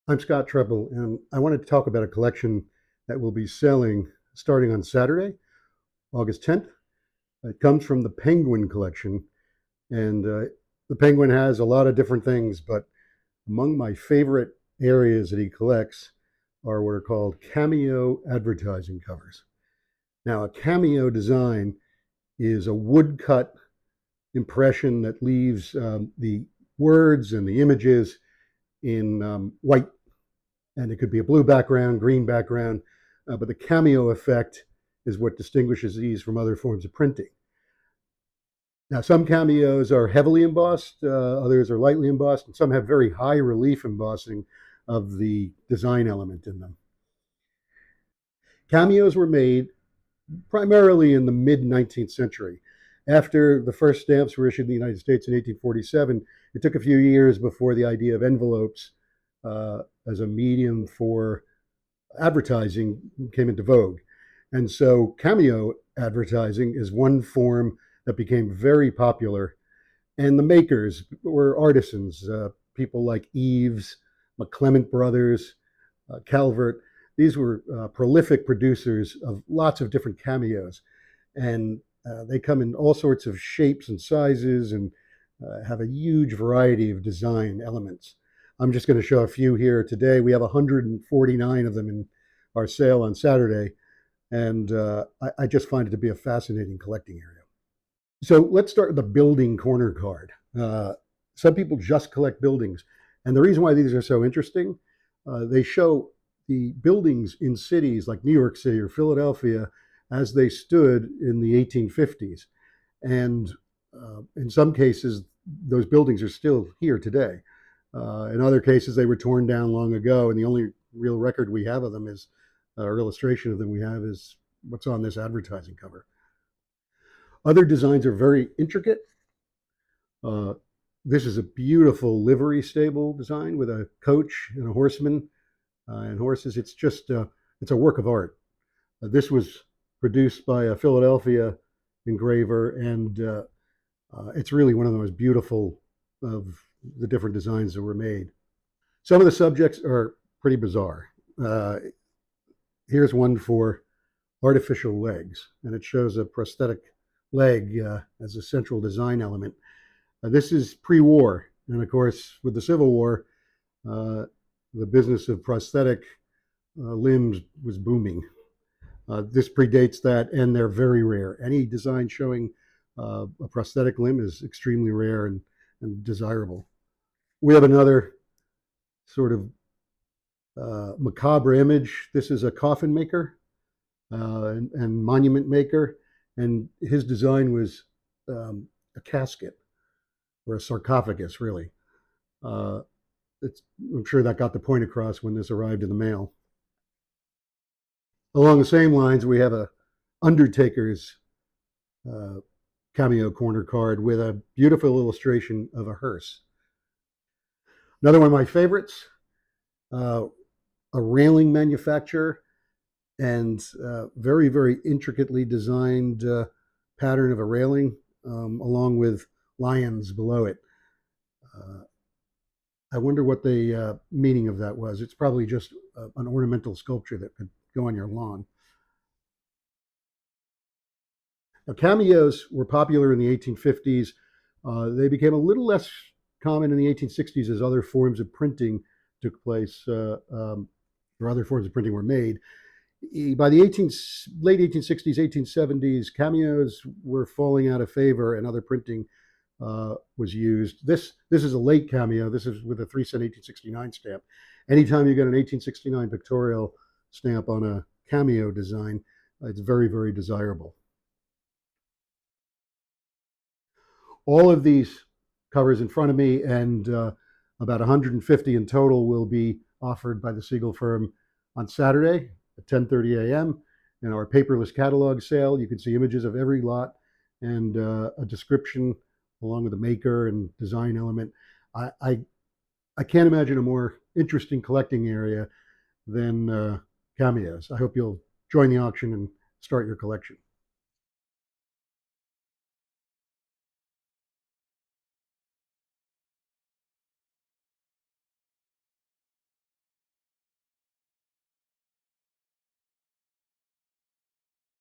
I'm Scott Treble, and I wanted to talk about a collection that will be selling starting on Saturday, August 10th. It comes from the Penguin collection, and the Penguin has a lot of different things, but among my favorite areas that he collects are what are called Cameo advertising covers. Now, a Cameo design is a woodcut impression that leaves the words and the images in white, and it could be a blue background, green background, but the cameo effect is what distinguishes these from other forms of printing. Now, some cameos are heavily embossed, others are lightly embossed, and some have very high relief embossing of the design element in them. Cameos were made primarily in the mid 19th century. After the first stamps were issued in the United States in 1847, it took a few years before the idea of envelopes as a medium for advertising came into vogue. And so cameo advertising is one form that became very popular. And the makers were artisans, people like Eves, McClement Brothers, Calvert. These were prolific producers of lots of different cameos. And they come in all sorts of shapes and sizes and have a huge variety of design elements. I'm just going to show a few here today. We have 149 of them in our sale on Saturday, and I just find it to be a fascinating collecting area. So let's start with the building corner card. Some people just collect buildings, and the reason why these are so interesting, they show the buildings in cities like New York City or Philadelphia as they stood in the 1850s. And in some cases, those buildings are still here today. In other cases, they were torn down long ago, and the only real record we have of them is, or illustration of them we have, is what's on this advertising cover. Other designs are very intricate. Uh, this is a beautiful livery stable design with a coach and a horseman and horses. It's just it's a work of art. This was produced by a Philadelphia engraver, and it's really one of the most beautiful of the different designs that were made. Some of the subjects are pretty bizarre. Here's one for artificial legs, and it shows a prosthetic leg as a central design element. This is pre-war, and of course, with the Civil War, the business of prosthetic limbs was booming. This predates that, and they're very rare. Any design showing a prosthetic limb is extremely rare and desirable. We have another sort of macabre image. This is a coffin maker and monument maker, and his design was a casket or a sarcophagus, really. I'm sure that got the point across when this arrived in the mail. Along the same lines, we have a Undertaker's cameo corner card with a beautiful illustration of a hearse. Another one of my favorites, a railing manufacturer, and very, very intricately designed pattern of a railing, along with lions below it. I wonder what the meaning of that was. It's probably just an ornamental sculpture that could go on your lawn. Now, cameos were popular in the 1850s. They became a little less common in the 1860s as other forms of printing took place, or other forms of printing were made. By the late 1860s, 1870s, cameos were falling out of favor, and other printing was used. This is a late cameo. This is with a 3-cent 1869 stamp. Anytime you get an 1869 pictorial stamp on a cameo design, it's very, very desirable. All of these covers in front of me, and about 150 in total, will be offered by the Siegel firm on Saturday at 10:30 a.m. in our paperless catalog sale. You can see images of every lot and a description along with the maker and design element. I can't imagine a more interesting collecting area than cameos. I hope you'll join the auction and start your collection.